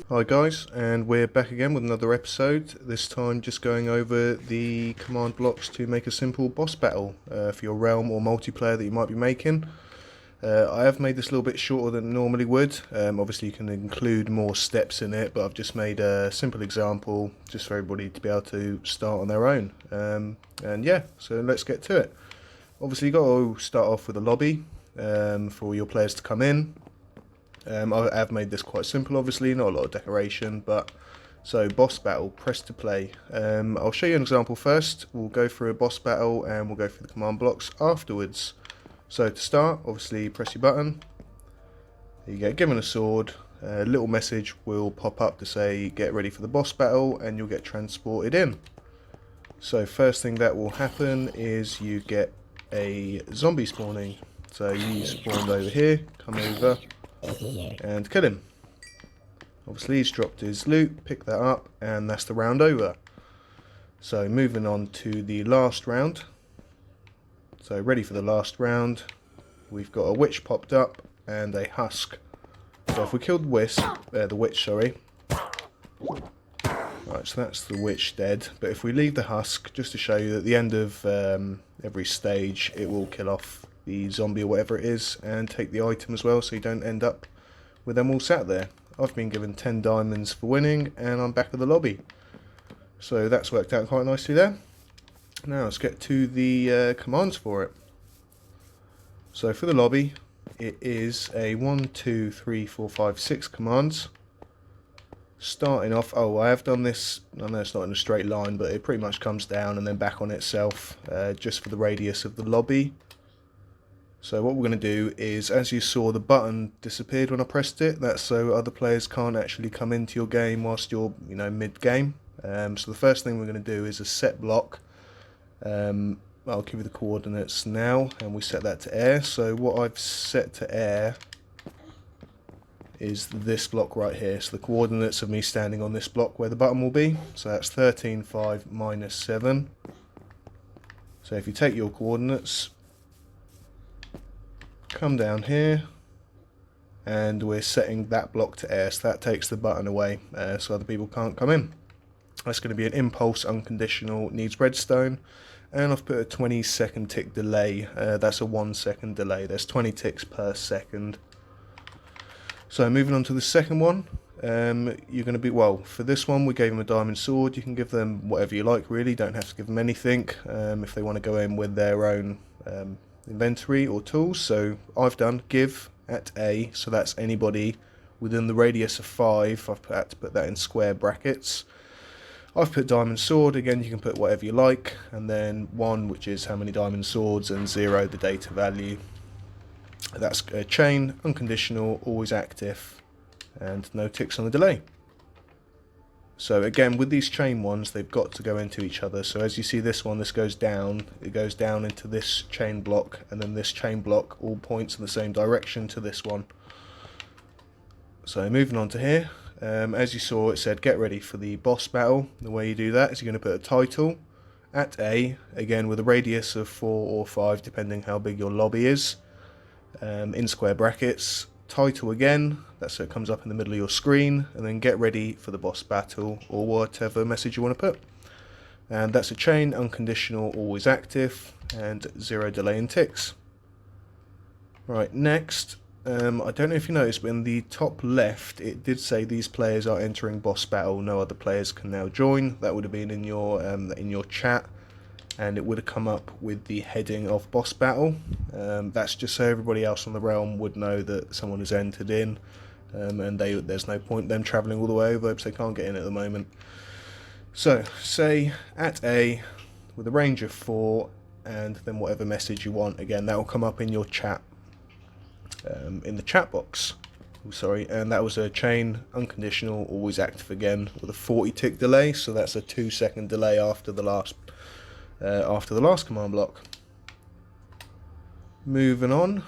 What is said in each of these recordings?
Hi guys, and we're back again with another episode, this time just going over the command blocks to make a simple boss battle for your realm or multiplayer that you might be making. I have made this a little bit shorter than I normally would. Obviously you can include more steps in it, but I've just made a simple example just for everybody to be able to start on their own. And yeah, so let's get to it. Obviously you've got to start off with a lobby for all your players to come in. I have made this quite simple, obviously, not a lot of decoration, but so boss battle, press to play. I'll show you an example first. We'll go through a boss battle and we'll go through the command blocks afterwards. So to start, obviously press your button. You get given a sword. A little message will pop up to say get ready for the boss battle, and you'll get transported in. So first thing that will happen is you get a zombie spawning. So you spawned over here, come over and kill him. Obviously he's dropped his loot, pick that up, and that's the round over. So moving on to the last round. So ready for the last round, we've got a witch popped up and a husk. So if we killed the witch, sorry. Right, so that's the witch dead. But if we leave the husk, just to show you that at the end of every stage, it will kill off the zombie or whatever it is and take the item as well, so you don't end up with them all sat there. I've been given 10 diamonds for winning and I'm back at the lobby, so that's worked out quite nicely there. Now let's get to the commands for it. So for the lobby, it is a 1, 2, 3, 4, 5, 6 commands. Starting off, I have done this, I know it's not in a straight line, but it pretty much comes down and then back on itself, just for the radius of the lobby. So what we're going to do is, as you saw, the button disappeared when I pressed it. That's so other players can't actually come into your game whilst you're, mid-game. So the first thing we're going to do is a set block. I'll give you the coordinates now, and we set that to air. So what I've set to air is this block right here. So the coordinates of me standing on this block where the button will be. So that's 13, 5, minus 7. So if you take your coordinates, come down here, and we're setting that block to air, so that takes the button away, so other people can't come in. That's going to be an impulse unconditional, needs redstone, and I've put a 20-second tick delay. That's a 1-second delay. There's 20 ticks per second. So moving on to the second one, you're going to be, for this one we gave them a diamond sword. You can give them whatever you like, really, don't have to give them anything if they want to go in with their own inventory or tools. So I've done give at A, so that's anybody within the radius of 5. I've had to put that in square brackets. I've put diamond sword, again you can put whatever you like, and then 1, which is how many diamond swords, and 0, the data value. That's a chain, unconditional, always active, and no ticks on the delay. So again, with these chain ones, they've got to go into each other. So as you see this one, this goes down, it goes down into this chain block, and then this chain block all points in the same direction to this one. So moving on to here, as you saw, it said get ready for the boss battle. The way you do that is you're going to put a title at A, again with a radius of 4 or 5, depending how big your lobby is, in square brackets. Title again, that's so it comes up in the middle of your screen, and then get ready for the boss battle, or whatever message you want to put. And that's a chain, unconditional, always active, and 0 delay in ticks. Right, next, I don't know if you noticed, but in the top left it did say these players are entering boss battle, no other players can now join. That would have been in your chat, and it would have come up with the heading of boss battle. That's just so everybody else on the realm would know that someone has entered in, and there's no point them travelling all the way over because they can't get in at the moment. So say at A with a range of 4, and then whatever message you want. Again, that will come up in your chat, in the chat box. Sorry, and that was a chain, unconditional, always active again with a 40 tick delay. So that's a 2-second delay after the last command block. Moving on,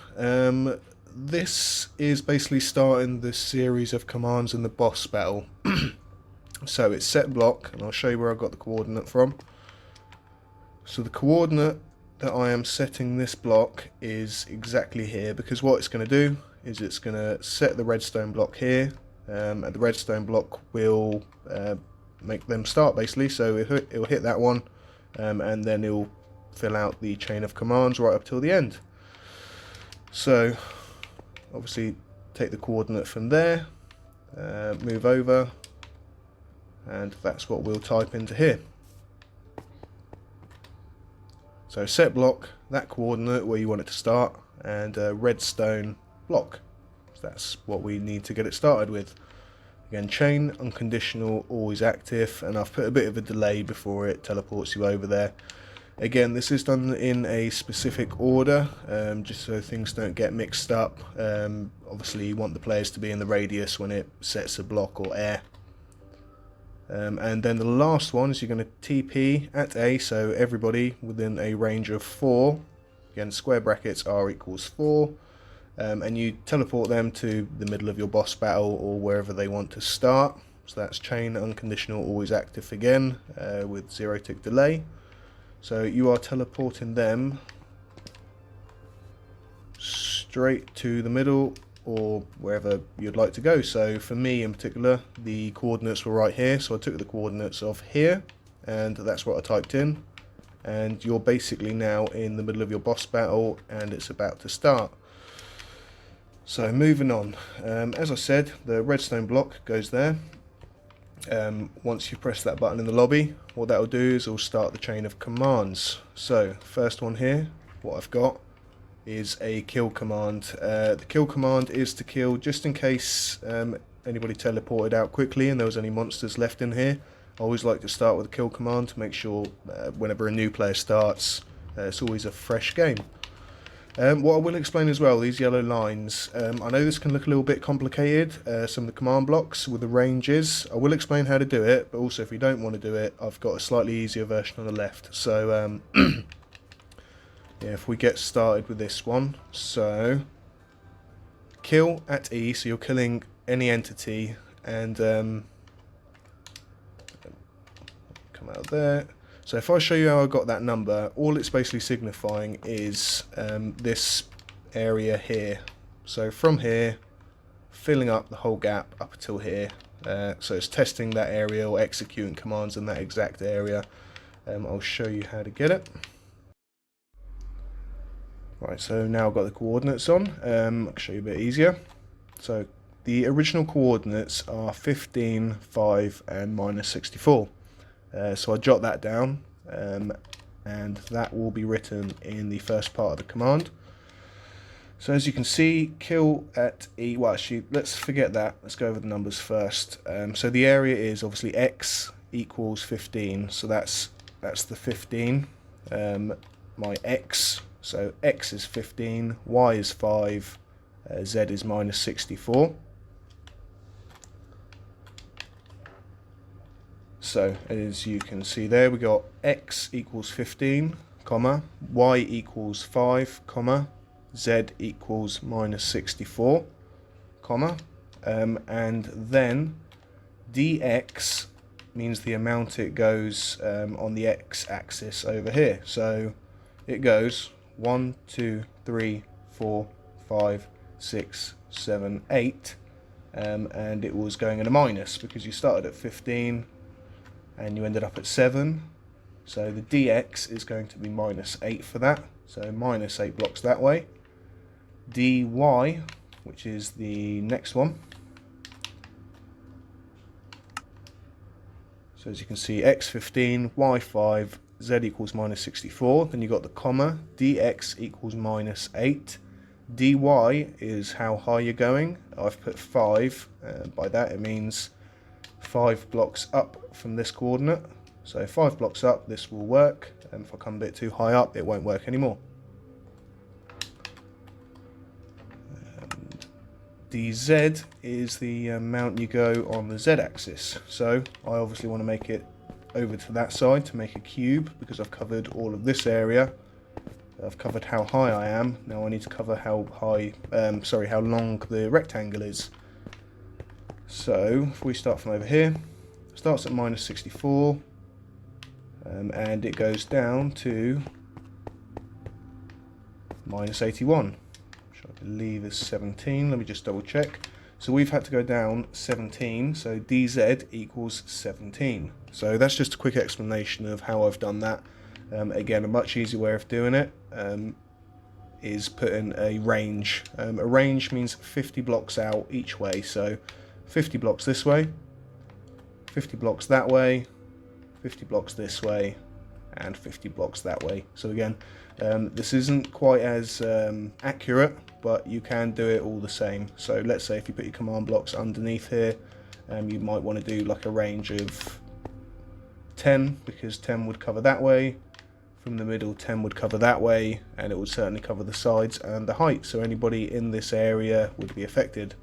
this is basically starting the series of commands in the boss battle. So it's set block, and I'll show you where I got the coordinate from. So the coordinate that I am setting this block is exactly here, because what it's going to do is it's going to set the redstone block here, and the redstone block will make them start basically. So it'll hit that one, and then it'll fill out the chain of commands right up till the end. So obviously take the coordinate from there, move over, and that's what we'll type into here. So set block, that coordinate where you want it to start, and redstone block. So that's what we need to get it started with. Again, chain, unconditional, always active, and I've put a bit of a delay before it teleports you over there. Again, this is done in a specific order, just so things don't get mixed up. Obviously you want the players to be in the radius when it sets a block or air. And then the last one is you're going to TP at A, so everybody within a range of 4, again square brackets r equals 4, and you teleport them to the middle of your boss battle or wherever they want to start. So that's chain, unconditional, always active again, with 0 tick delay. So you are teleporting them straight to the middle or wherever you'd like to go. So for me in particular, the coordinates were right here, so I took the coordinates of here, and that's what I typed in. And you're basically now in the middle of your boss battle, and it's about to start. So moving on, as I said, the redstone block goes there. Once you press that button in the lobby, what that will do is it'll start the chain of commands. So first one here, what I've got is a kill command. The kill command is to kill just in case anybody teleported out quickly and there was any monsters left in here. I always like to start with a kill command to make sure whenever a new player starts, it's always a fresh game. What I will explain as well, these yellow lines, I know this can look a little bit complicated, some of the command blocks with the ranges. I will explain how to do it, but also if you don't want to do it, I've got a slightly easier version on the left. So yeah, if we get started with this one, so kill at E, so you're killing any entity, and come out of there. So if I show you how I got that number, all it's basically signifying is this area here. So from here, filling up the whole gap up until here. So it's testing that area or executing commands in that exact area. I'll show you how to get it. Right, so now I've got the coordinates on. I'll show you a bit easier. So the original coordinates are 15, 5 and minus 64. So I jot that down, and that will be written in the first part of the command. So as you can see, kill at E, well actually let's forget that, let's go over the numbers first. So the area is obviously X equals 15, so that's the 15, my X, so X is 15, Y is 5, Z is minus 64. So as you can see there, we got X equals 15, comma, Y equals 5, comma, Z equals minus 64, comma, and then dx means the amount it goes on the x-axis over here. So it goes 1, 2, 3, 4, 5, 6, 7, 8, and it was going in a minus because you started at 15 and you ended up at 7. So the dx is going to be minus 8 for that. So minus 8 blocks that way. dy, which is the next one. So as you can see, x15, y5, z equals minus 64. Then you got the comma, dx equals minus 8. dy is how high you're going. I've put 5. By that it means 5 blocks up from this coordinate. So 5 blocks up, this will work. And if I come a bit too high up, it won't work anymore. dz is the amount you go on the z-axis. So I obviously want to make it over to that side to make a cube because I've covered all of this area. I've covered how high I am. Now I need to cover how long the rectangle is. So if we start from over here, it starts at minus 64, and it goes down to minus 81. Which I believe is 17. Let me just double check. So we've had to go down 17, so DZ equals 17. So that's just a quick explanation of how I've done that. Again, a much easier way of doing it is putting a range. A range means 50 blocks out each way, so 50 blocks this way, 50 blocks that way, 50 blocks this way, and 50 blocks that way. So again, this isn't quite as accurate, but you can do it all the same. So let's say if you put your command blocks underneath here, you might want to do like a range of 10, because 10 would cover that way. From the middle, 10 would cover that way, and it would certainly cover the sides and the height, so anybody in this area would be affected.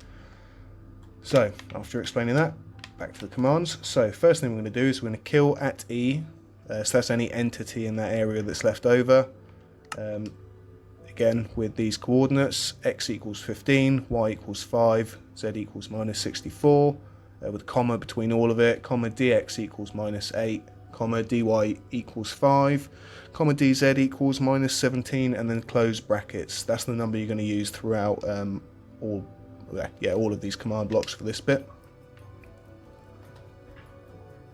So after explaining that, back to the commands. So first thing we're going to do is we're going to kill at E, so that's any entity in that area that's left over. Again, with these coordinates, x equals 15, y equals 5, z equals minus 64, with a comma between all of it, comma dx equals minus 8, comma dy equals 5, comma dz equals minus 17, and then close brackets. That's the number you're going to use throughout all of these command blocks for this bit.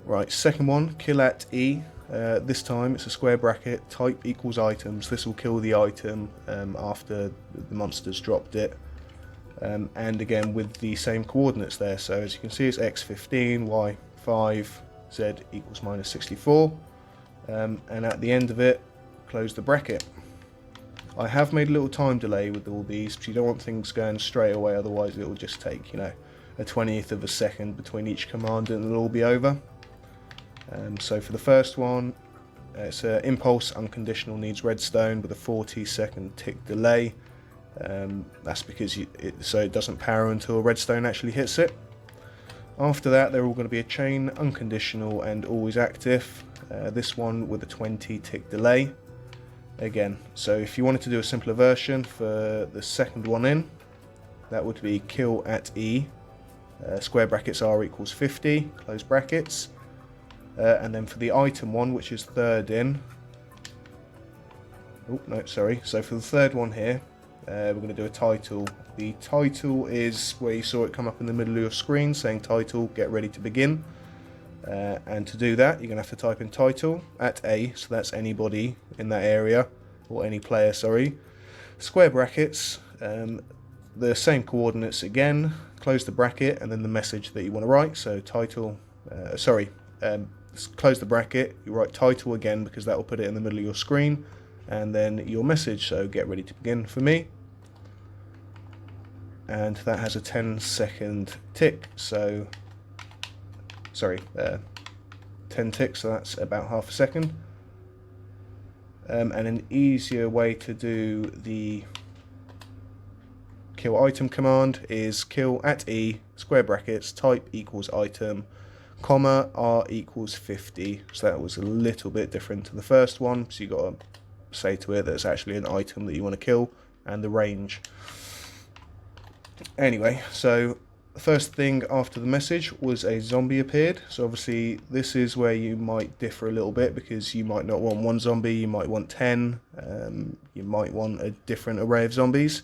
Right, second one, kill at E. This time it's a square bracket, type equals items. This will kill the item after the monster's dropped it. And again with the same coordinates there. So as you can see, it's x 15, y 5, z equals minus 64. And at the end of it, close the bracket. I have made a little time delay with all these, because you don't want things going straight away, otherwise it will just take, a 20th of a second between each command and it'll all be over. So for the first one, it's impulse unconditional needs redstone with a 40-second tick delay. That's because so it doesn't power until redstone actually hits it. After that, they're all going to be a chain, unconditional and always active. This one with a 20 tick delay. Again, so if you wanted to do a simpler version for the second one in, that would be kill at E, square brackets r equals 50, close brackets. And then for the item one, which is third in, so for the third one here, we're going to do a title. The title is where you saw it come up in the middle of your screen saying title, get ready to begin. And to do that, you're going to have to type in title at A, so that's anybody in that area, or any player, sorry. Square brackets, the same coordinates again, close the bracket, and then the message that you want to write. So title, close the bracket, you write title again because that will put it in the middle of your screen, and then your message, so get ready to begin for me. And that has a 10-second tick, so 10 ticks, so that's about half a second. And an easier way to do the kill item command is kill at E, square brackets, type equals item, comma r equals 50. So that was a little bit different to the first one, so you got to say to it that it's actually an item that you want to kill, and the range. Anyway, so the first thing after the message was a zombie appeared. So obviously this is where you might differ a little bit, because you might not want one zombie, you might want 10, you might want a different array of zombies.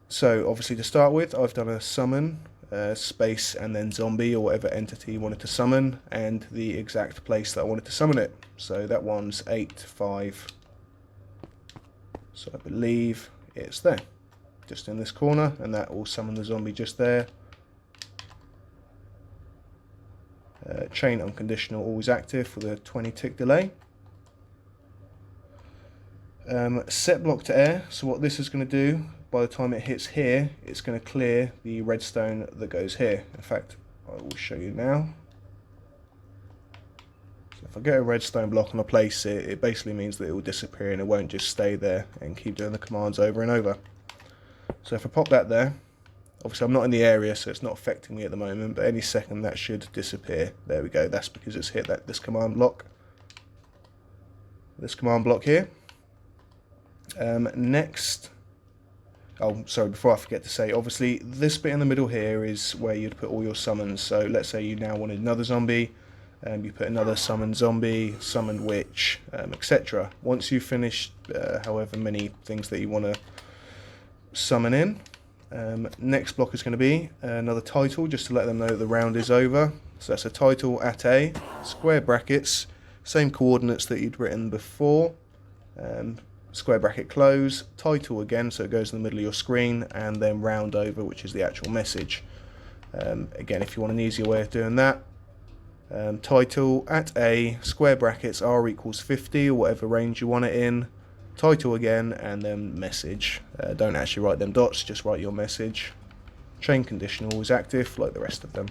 So obviously to start with, I've done a summon, space and then zombie, or whatever entity you wanted to summon, and the exact place that I wanted to summon it. So that one's 8, 5, so I believe it's there, just in this corner, and that will summon the zombie just there. Chain unconditional, always active with a 20 tick delay. Set block to air, so what this is going to do, by the time it hits here, it's going to clear the redstone that goes here. In fact, I will show you now. So if I get a redstone block and I place it, it basically means that it will disappear and it won't just stay there and keep doing the commands over and over. So if I pop that there, obviously I'm not in the area, so it's not affecting me at the moment, but any second that should disappear. There we go, that's because it's hit this command block. This command block here. Next, before I forget to say, obviously this bit in the middle here is where you'd put all your summons. So let's say you now wanted another zombie, you put another summon zombie, summon witch, etc. Once you've finished however many things that you want to summon in. Next block is going to be another title, just to let them know that the round is over. So that's a title at A, square brackets, same coordinates that you'd written before, square bracket close, title again, so it goes in the middle of your screen, and then round over, which is the actual message. Again, if you want an easier way of doing that, title at A, square brackets, R equals 50, or whatever range you want it in, title again, and then message. Don't actually write them dots, just write your message. Chain conditional is active, like the rest of them.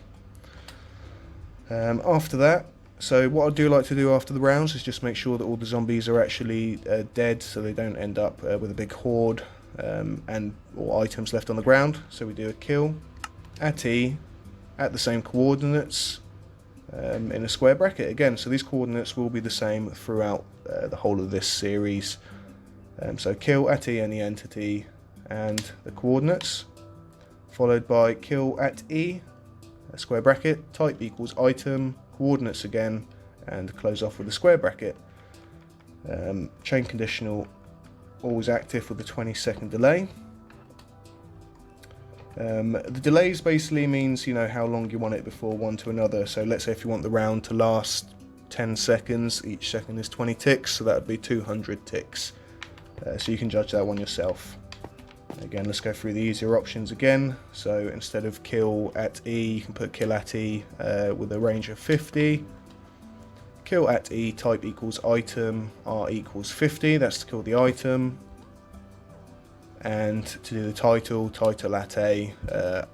After that, so what I do like to do after the rounds is just make sure that all the zombies are actually dead, so they don't end up with a big horde and or items left on the ground. So we do a kill at E at the same coordinates in a square bracket again. So these coordinates will be the same throughout the whole of this series. So kill at E any entity and the coordinates, followed by kill at E, a square bracket, type equals item, coordinates again, and close off with a square bracket. Chain conditional always active with a 20-second delay. The delays basically means, you know, how long you want it before one to another. So let's say if you want the round to last 10 seconds, each second is 20 ticks, so that would be 200 ticks. So you can judge that one yourself. Again, let's go through the easier options again. So instead of kill at E, you can put kill at E with a range of 50. Kill at E, type equals item, R equals 50, that's to kill the item. And to do the title, title at A,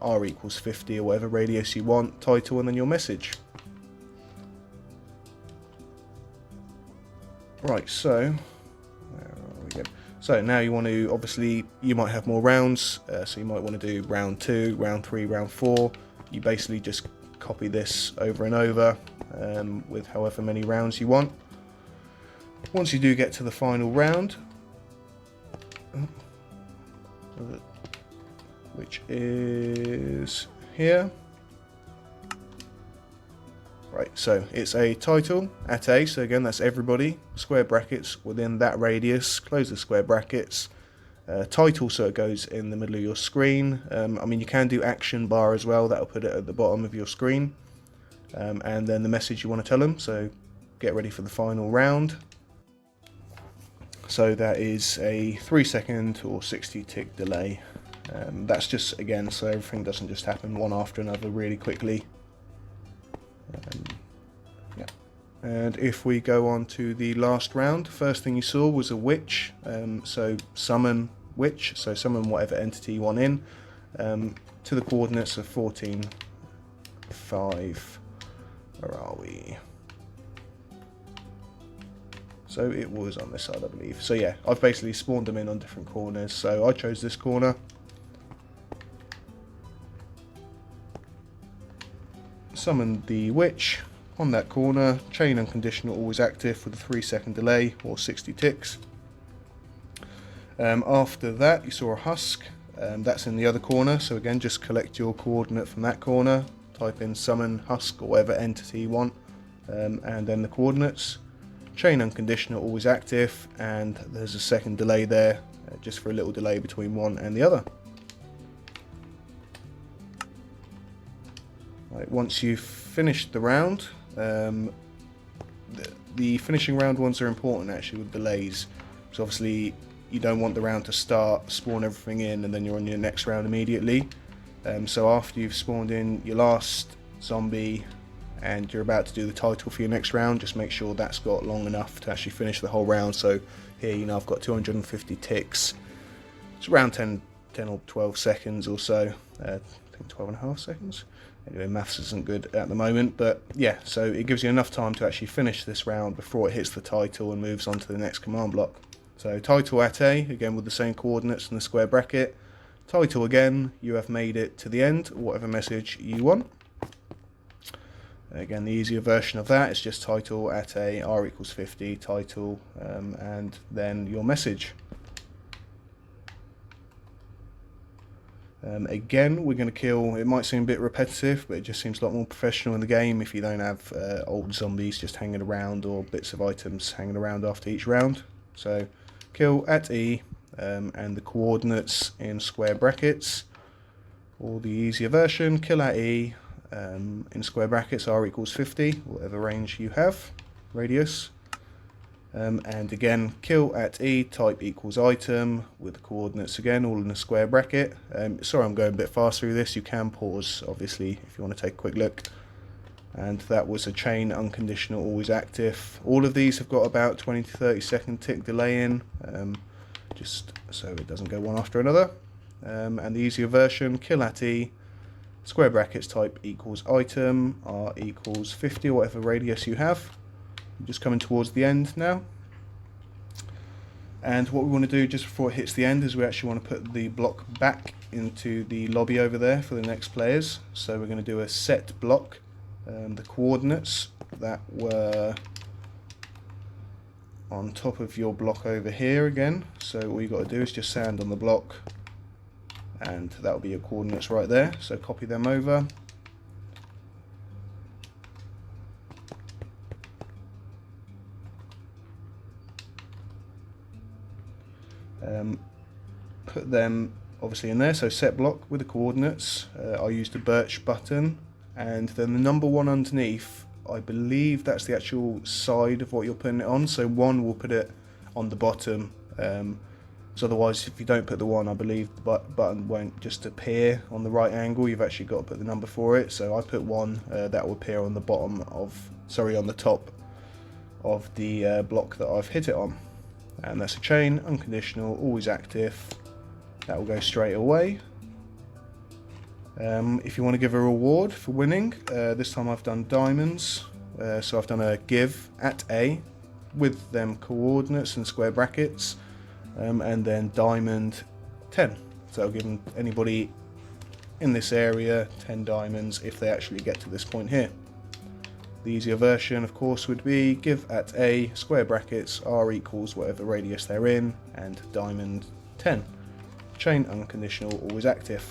R equals 50, or whatever radius you want, title, and then your message. Right, so where are we going? So now you want to, obviously, you might have more rounds, so you might want to do round 2, round 3, round 4. You basically just copy this over and over with however many rounds you want. Once you do get to the final round, which is here. Right, so it's a title at A, so again that's everybody, square brackets within that radius, close the square brackets, title so it goes in the middle of your screen. I mean, you can do action bar as well, that'll put it at the bottom of your screen, and then the message you want to tell them, so get ready for the final round. So that is a 3-second or 60 tick delay. That's just, again, so everything doesn't just happen one after another really quickly. Yeah. And if we go on to the last round, first thing you saw was a witch. So summon witch, so summon whatever entity you want in, to the coordinates of 14, 5, where are we? So it was on this side, I believe. So yeah, I've basically spawned them in on different corners. So I chose this corner. Summoned the witch on that corner. Chain unconditional always active with a 3-second delay or 60 ticks. After that, you saw a husk. That's in the other corner. So again, just collect your coordinate from that corner. Type in summon husk or whatever entity you want, and then the coordinates. Chain unconditional always active, and there's a second delay there, just for a little delay between one and the other. Right, once you've finished the round, the finishing round ones are important actually with delays, because obviously you don't want the round to start, spawn everything in, and then you're on your next round immediately. So after you've spawned in your last zombie and you're about to do the title for your next round, just make sure that's got long enough to actually finish the whole round. So here, you know, I've got 250 ticks. It's around 10 or 12 seconds or so. I think 12 and a half seconds. Anyway, maths isn't good at the moment, but yeah, so it gives you enough time to actually finish this round before it hits the title and moves on to the next command block. So title at A, again with the same coordinates in the square bracket. Title again, you have made it to the end, whatever message you want. Again, the easier version of that is just title at A, R equals 50, title, and then your message. Again, we're going to kill, it might seem a bit repetitive, but it just seems a lot more professional in the game if you don't have old zombies just hanging around or bits of items hanging around after each round. So kill at E, and the coordinates in square brackets. Or the easier version, kill at E, in square brackets r equals 50, whatever range you have, radius. And again, kill at E, type equals item, with the coordinates again, all in a square bracket. Sorry I'm going a bit fast through this, you can pause obviously if you want to take a quick look. And that was a chain unconditional, always active. All of these have got about 20 to 30 second tick delay in, just so it doesn't go one after another. And the easier version, kill at E, square brackets, type equals item, r equals 50, or whatever radius you have. I'm just coming towards the end now. And what we want to do just before it hits the end is we actually want to put the block back into the lobby over there for the next players. So we're going to do a set block. The coordinates that were on top of your block over here again. So all you got to do is just sand on the block, and that will be your coordinates right there. So copy them over. Put them obviously in there, so set block with the coordinates. I used a birch button, and then the number 1 underneath, I believe that's the actual side of what you're putting it on, so 1 will put it on the bottom, so otherwise if you don't put the 1, I believe the button won't just appear on the right angle. You've actually got to put the number for it, so I put 1, that will appear on the bottom of, sorry, on the top of the block that I've hit it on. And that's a chain, unconditional, always active. That will go straight away. If you want to give a reward for winning, this time I've done diamonds. So I've done a give at A with them coordinates and square brackets, and then diamond 10. So I'll give anybody in this area 10 diamonds if they actually get to this point here. The easier version, of course, would be give at A, square brackets, r equals whatever radius they're in, and diamond 10. Chain unconditional, always active.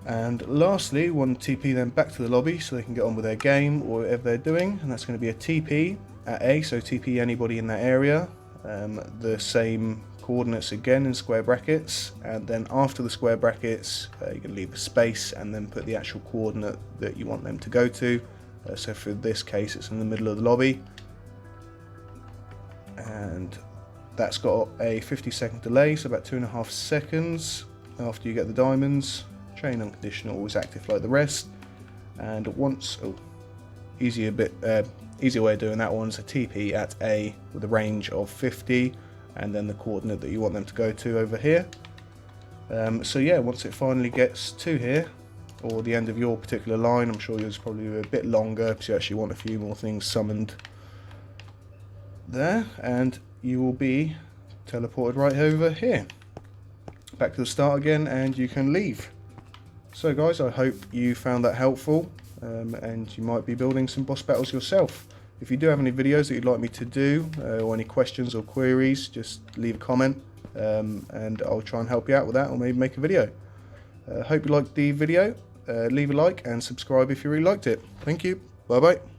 And lastly, one TP them back to the lobby so they can get on with their game or whatever they're doing, and that's going to be a TP at A, so TP anybody in that area. The same coordinates again in square brackets, and then after the square brackets you can leave a space and then put the actual coordinate that you want them to go to. So for this case it's in the middle of the lobby, and that's got a 50-second delay, so about 2.5 seconds after you get the diamonds. Chain unconditional, always active like the rest. And once, easier way of doing that one is a TP at A with a range of 50, and then the coordinate that you want them to go to over here. So yeah, once it finally gets to here, or the end of your particular line, I'm sure yours probably a bit longer because you actually want a few more things summoned there, and you will be teleported right over here. Back to the start again, and you can leave. So guys, I hope you found that helpful, and you might be building some boss battles yourself. If you do have any videos that you'd like me to do, or any questions or queries, just leave a comment, and I'll try and help you out with that, or maybe make a video. Hope you liked the video. Leave a like and subscribe if you really liked it. Thank you. Bye bye.